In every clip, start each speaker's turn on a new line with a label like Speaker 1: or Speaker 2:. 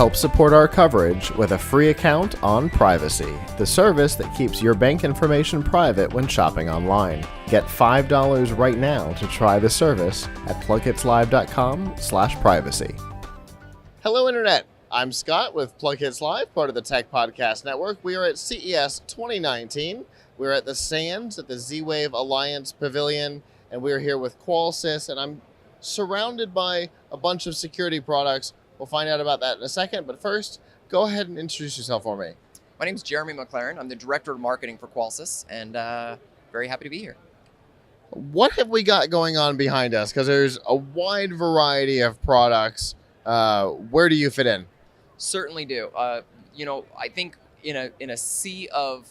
Speaker 1: Help support our coverage with a free account on Privacy, the service that keeps your bank information private when shopping online. Get $5 right now to try the service at plughitzlive.com/privacy. Hello, Internet. I'm Scott with PLUGHITZ Live, part of the Tech Podcast Network. We are at CES 2019. We're at the Sands at the Z-Wave Alliance Pavilion, and we're here with QOLSYS, and I'm surrounded by a bunch of security products. We'll find out about that in a second, but first, go ahead and introduce yourself for me.
Speaker 2: My name is Jeremy McLaren. I'm the Director of Marketing for QOLSYS, and very happy to be here.
Speaker 1: What have we got going on behind us? Because there's a wide variety of products. Where do you fit in?
Speaker 2: Certainly do. I think in a sea of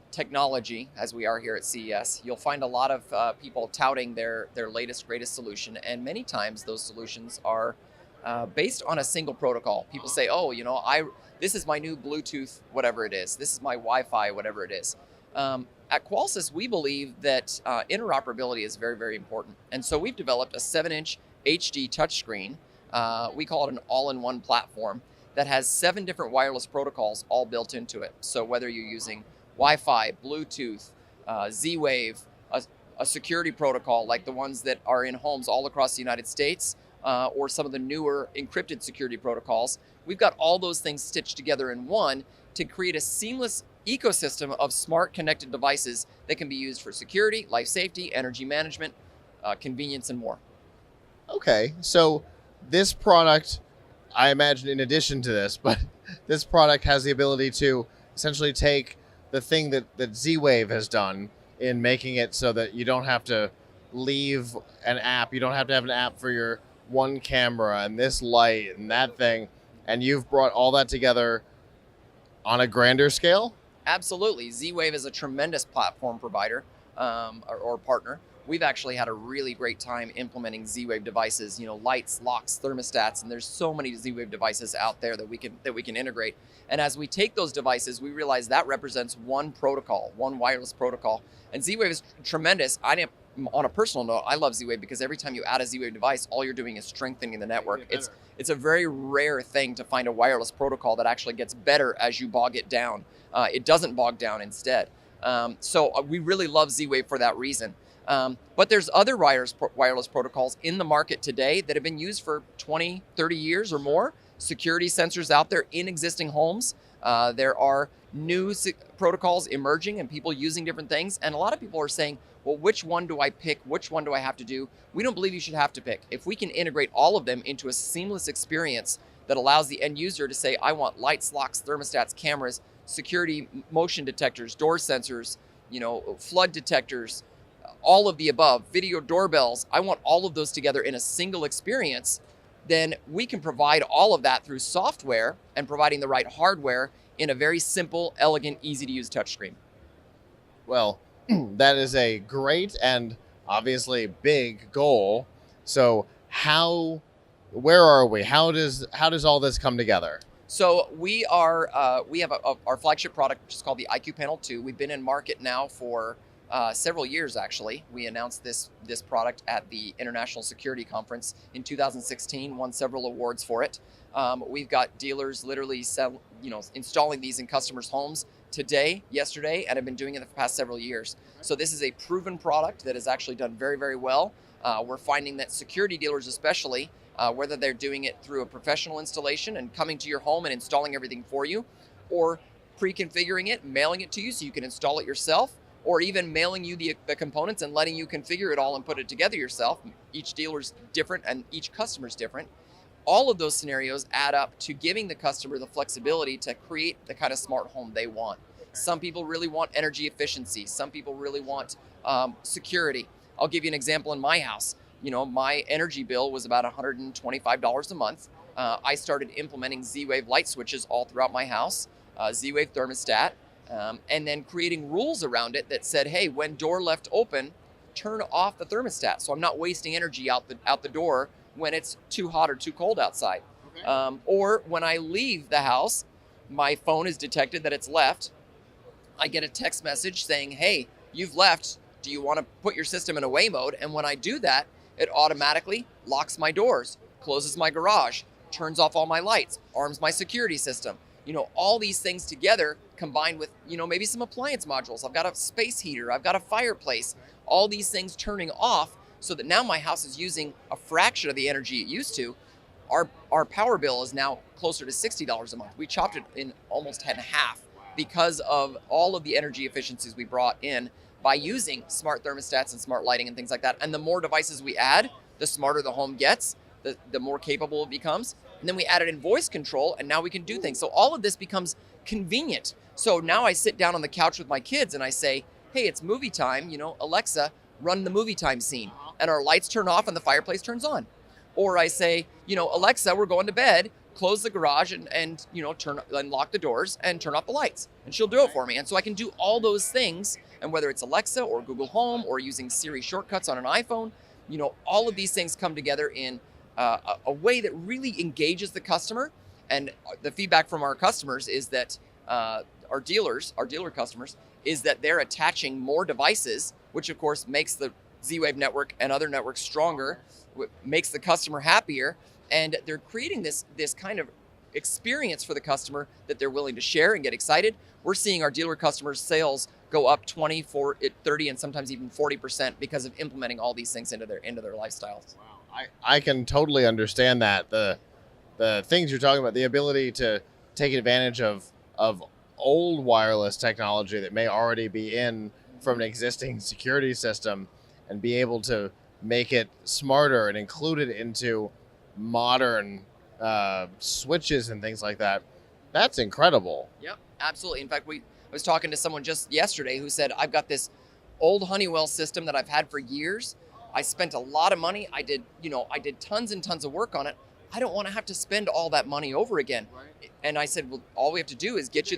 Speaker 2: technology, as we are here at CES, you'll find a lot of people touting their latest, greatest solution, and many times those solutions are based on a single protocol. People say, oh, this is my new Bluetooth, whatever it is. This is my Wi-Fi, whatever it is. At QOLSYS, we believe that interoperability is very, very important. And so we've developed a 7-inch HD touchscreen. We call it an all-in-one platform that has 7 different wireless protocols all built into it. So whether you're using Wi-Fi, Bluetooth, Z-Wave, a security protocol like the ones that are in homes all across the United States, or some of the newer encrypted security protocols, we've got all those things stitched together in one to create a seamless ecosystem of smart connected devices that can be used for security, life safety, energy management, convenience, and more.
Speaker 1: Okay, so this product, I imagine in addition to this, but this product has the ability to essentially take the thing that Z-Wave has done in making it so that you don't have to leave an app. You don't have to have an app for your one camera and this light and that thing. And you've brought all that together on a grander scale?
Speaker 2: Absolutely. Z-Wave is a tremendous platform provider or partner. We've actually had a really great time implementing Z-Wave devices, lights, locks, thermostats, and there's so many Z-Wave devices out there that we can integrate. And as we take those devices, we realize that represents one protocol, one wireless protocol. And Z-Wave is tremendous. On a personal note, I love Z-Wave because every time you add a Z-Wave device, all you're doing is strengthening the network. It's a very rare thing to find a wireless protocol that actually gets better as you bog it down. It doesn't bog down instead. So we really love Z-Wave for that reason. But there's other wireless protocols in the market today that have been used for 20, 30 years or more. Security sensors out there in existing homes. There are new protocols emerging and people using different things. And a lot of people are saying, well, which one do I pick? Which one do I have to do? We don't believe you should have to pick. If we can integrate all of them into a seamless experience that allows the end user to say, I want lights, locks, thermostats, cameras, security motion detectors, door sensors, flood detectors, all of the above, video doorbells, I want all of those together in a single experience, then we can provide all of that through software and providing the right hardware in a very simple, elegant, easy to use touchscreen.
Speaker 1: Well, that is a great and obviously big goal. So where are we? How does all this come together?
Speaker 2: So we have our flagship product, which is called the IQ Panel 2. We've been in market now for several years, actually. We announced this product at the International Security Conference in 2016, won several awards for it. We've got dealers literally installing these in customers' homes today, yesterday, and have been doing it the past several years. So this is a proven product that has actually done very, very well. We're finding that security dealers especially, whether they're doing it through a professional installation and coming to your home and installing everything for you, or pre-configuring it, mailing it to you so you can install it yourself, or even mailing you the components and letting you configure it all and put it together yourself. Each dealer's different and each customer's different. All of those scenarios add up to giving the customer the flexibility to create the kind of smart home they want. Some people really want energy efficiency. Some people really want security. I'll give you an example in my house. My energy bill was about $125 a month. I started implementing Z-Wave light switches all throughout my house, Z-Wave thermostat, and then creating rules around it that said, hey, when door left open, turn off the thermostat so I'm not wasting energy out the door when it's too hot or too cold outside. Okay. Or when I leave the house, my phone is detected that it's left. I get a text message saying, hey, you've left. Do you want to put your system in away mode? And when I do that, it automatically locks my doors, closes my garage, turns off all my lights, arms my security system. All these things together combined with, maybe some appliance modules. I've got a space heater, I've got a fireplace, all these things turning off so that now my house is using a fraction of the energy it used to. Our power bill is now closer to $60 a month. We chopped it in almost in half because of all of the energy efficiencies we brought in by using smart thermostats and smart lighting and things like that. And the more devices we add, the smarter the home gets, the more capable it becomes. And then we added in voice control, and now we can do things. So all of this becomes convenient. So now I sit down on the couch with my kids and I say, hey, it's movie time. Alexa, run the movie time scene. And our lights turn off and the fireplace turns on. Or I say, Alexa, we're going to bed. Close the garage and lock the doors and turn off the lights. And she'll do it for me. And so I can do all those things. And whether it's Alexa or Google Home or using Siri shortcuts on an iPhone, all of these things come together in a way that really engages the customer. And the feedback from our customers is that our dealer customers, is that they're attaching more devices, which of course makes the Z-Wave network and other networks stronger, makes the customer happier, and they're creating this kind of experience for the customer that they're willing to share and get excited. We're seeing our dealer customers' sales go up 20, 40, 30, and sometimes even 40% because of implementing all these things into their lifestyles.
Speaker 1: Wow. I can totally understand that. The things you're talking about, the ability to take advantage of old wireless technology that may already be in from an existing security system and be able to make it smarter and include it into modern switches and things like that. That's incredible.
Speaker 2: Yep, absolutely. In fact, I was talking to someone just yesterday who said, I've got this old Honeywell system that I've had for years. I spent a lot of money. I did tons and tons of work on it. I don't want to have to spend all that money over again. Right. And I said, well, all we have to do is get you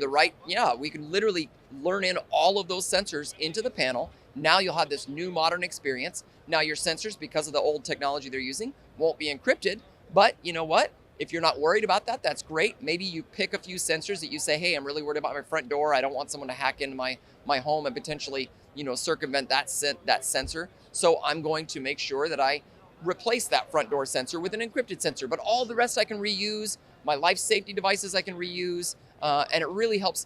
Speaker 2: we can literally learn in all of those sensors into the panel. Now you'll have this new modern experience. Now your sensors, because of the old technology they're using, won't be encrypted. But you know what? If you're not worried about that, that's great. Maybe you pick a few sensors that you say, hey, I'm really worried about my front door. I don't want someone to hack into my home and potentially, circumvent that sensor. So I'm going to make sure that I replace that front door sensor with an encrypted sensor. But all the rest I can reuse. My life safety devices I can reuse. And it really helps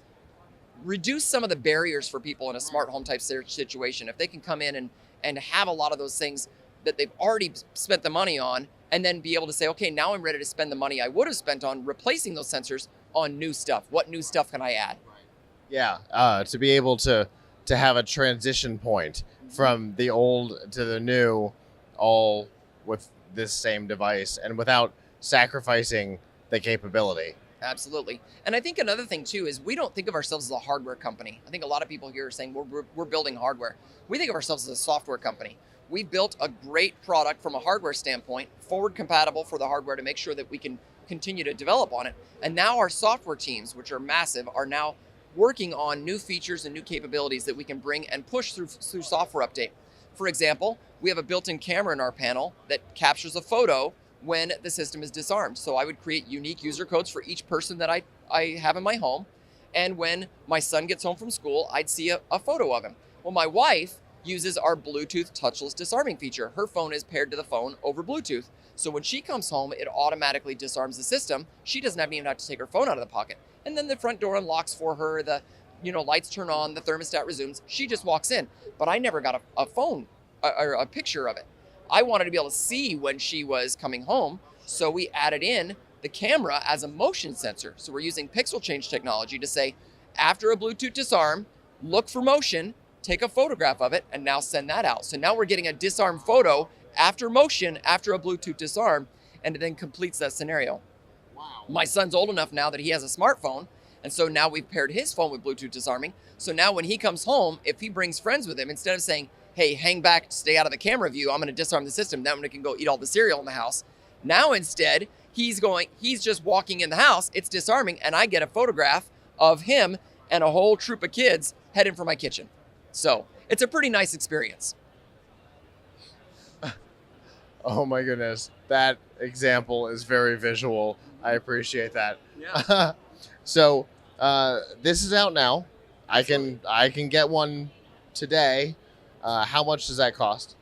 Speaker 2: reduce some of the barriers for people in a smart home type situation. If they can come in and have a lot of those things that they've already spent the money on, and then be able to say, okay, now I'm ready to spend the money I would have spent on replacing those sensors on new stuff. What new stuff can I add?
Speaker 1: Yeah, to be able to have a transition point from the old to the new, all with this same device and without sacrificing the capability.
Speaker 2: Absolutely. And I think another thing too is we don't think of ourselves as a hardware company. I think a lot of people here are saying we're building hardware. We think of ourselves as a software company. We built a great product from a hardware standpoint, forward compatible for the hardware to make sure that we can continue to develop on it. And now our software teams, which are massive, are now working on new features and new capabilities that we can bring and push through software update. For example, we have a built-in camera in our panel that captures a photo when the system is disarmed. So I would create unique user codes for each person that I have in my home. And when my son gets home from school, I'd see a photo of him. Well, my wife uses our Bluetooth touchless disarming feature. Her phone is paired to the phone over Bluetooth. So when she comes home, it automatically disarms the system. She doesn't even have to take her phone out of the pocket. And then the front door unlocks for her, the lights turn on, the thermostat resumes. She just walks in. But I never got a phone or a picture of it. I wanted to be able to see when she was coming home. So we added in the camera as a motion sensor. So we're using pixel change technology to say, after a Bluetooth disarm, look for motion, take a photograph of it, and now send that out. So now we're getting a disarm photo after motion, after a Bluetooth disarm, and it then completes that scenario. Wow. My son's old enough now that he has a smartphone, and so now we've paired his phone with Bluetooth disarming. So now when he comes home, if he brings friends with him, instead of saying, hey, hang back, stay out of the camera view, I'm going to disarm the system, that one can go eat all the cereal in the house. Now instead, he's just walking in the house, it's disarming, and I get a photograph of him and a whole troop of kids heading for my kitchen. So it's a pretty nice experience.
Speaker 1: Oh my goodness. That example is very visual. I appreciate that. Yeah. So this is out now. I can get one today. How much does that cost?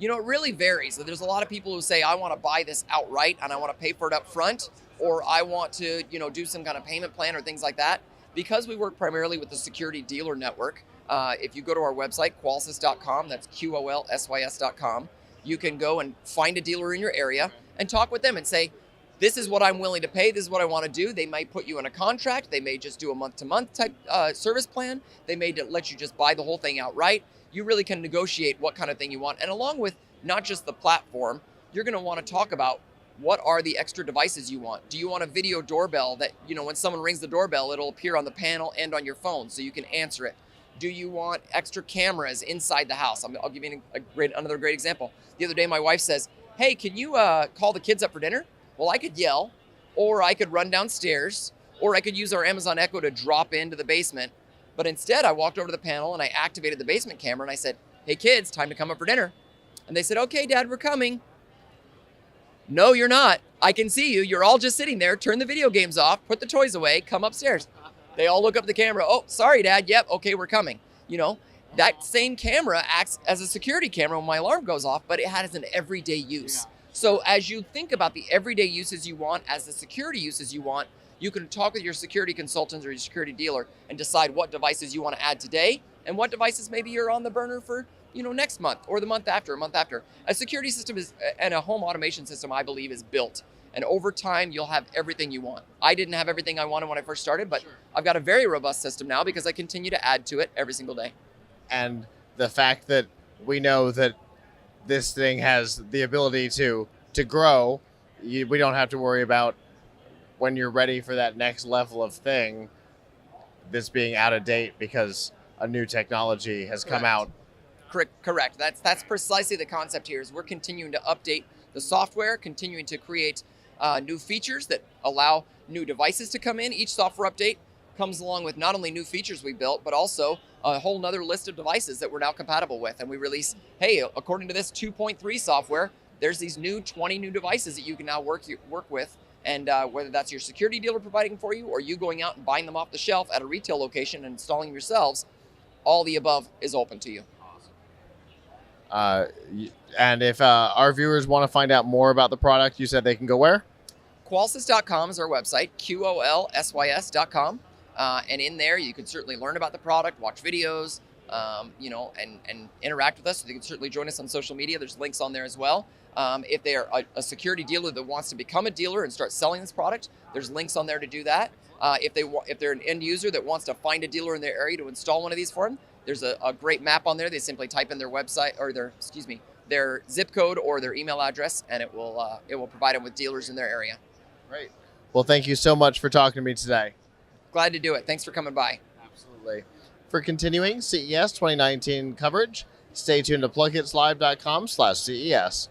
Speaker 2: It really varies. There's a lot of people who say, I want to buy this outright and I want to pay for it up front. or I want to, do some kind of payment plan or things like that. Because we work primarily with the security dealer network, if you go to our website, QOLSYS.com, that's QOLSYS.com, you can go and find a dealer in your area and talk with them and say, this is what I'm willing to pay. This is what I want to do. They might put you in a contract. They may just do a month-to-month type service plan. They may let you just buy the whole thing outright. You really can negotiate what kind of thing you want. And along with not just the platform, you're going to want to talk about what are the extra devices you want. Do you want a video doorbell that, when someone rings the doorbell, it'll appear on the panel and on your phone so you can answer it? Do you want extra cameras inside the house? I'll give you another great example. The other day, my wife says, hey, can you call the kids up for dinner? Well, I could yell, or I could run downstairs, or I could use our Amazon Echo to drop into the basement. But instead, I walked over to the panel and I activated the basement camera and I said, hey kids, time to come up for dinner. And they said, okay, Dad, we're coming. No, you're not. I can see you. You're all just sitting there. Turn the video games off, put the toys away, come upstairs. They all look up at the camera. Oh, sorry, Dad. Yep. Okay, we're coming. That same camera acts as a security camera when my alarm goes off, but it has an everyday use. So as you think about the everyday uses you want as the security uses you want, you can talk with your security consultants or your security dealer and decide what devices you want to add today and what devices maybe you're on the burner for, next month or the month after, A security system and a home automation system, I believe, is built. And over time, you'll have everything you want. I didn't have everything I wanted when I first started, but I've got a very robust system now because I continue to add to it every single day.
Speaker 1: And the fact that we know that this thing has the ability to grow, we don't have to worry about when you're ready for that next level of thing, this being out of date because a new technology has come out.
Speaker 2: Correct. That's precisely the concept here. Is we're continuing to update the software, continuing to create new features that allow new devices to come in. Each software update comes along with not only new features we built, but also a whole nother list of devices that we're now compatible with. And we release, hey, according to this 2.3 software, there's these 20 new devices that you can now work with. And whether that's your security dealer providing for you or you going out and buying them off the shelf at a retail location and installing them yourselves, all the above is open to you.
Speaker 1: And if our viewers want to find out more about the product, you said they can go where?
Speaker 2: QOLSYS.com is our website, QOLSYS.com. And in there, you can certainly learn about the product, watch videos, and interact with us. So you can certainly join us on social media. There's links on there as well. If they are a security dealer that wants to become a dealer and start selling this product, there's links on there to do that. If they're an end user that wants to find a dealer in their area to install one of these for them, there's a great map on there. They simply type in their website or their zip code or their email address, and it will provide them with dealers in their area.
Speaker 1: Great. Well, thank you so much for talking to me today.
Speaker 2: Glad to do it. Thanks for coming by.
Speaker 1: Absolutely. For continuing CES 2019 coverage, stay tuned to plughitzlive.com/CES.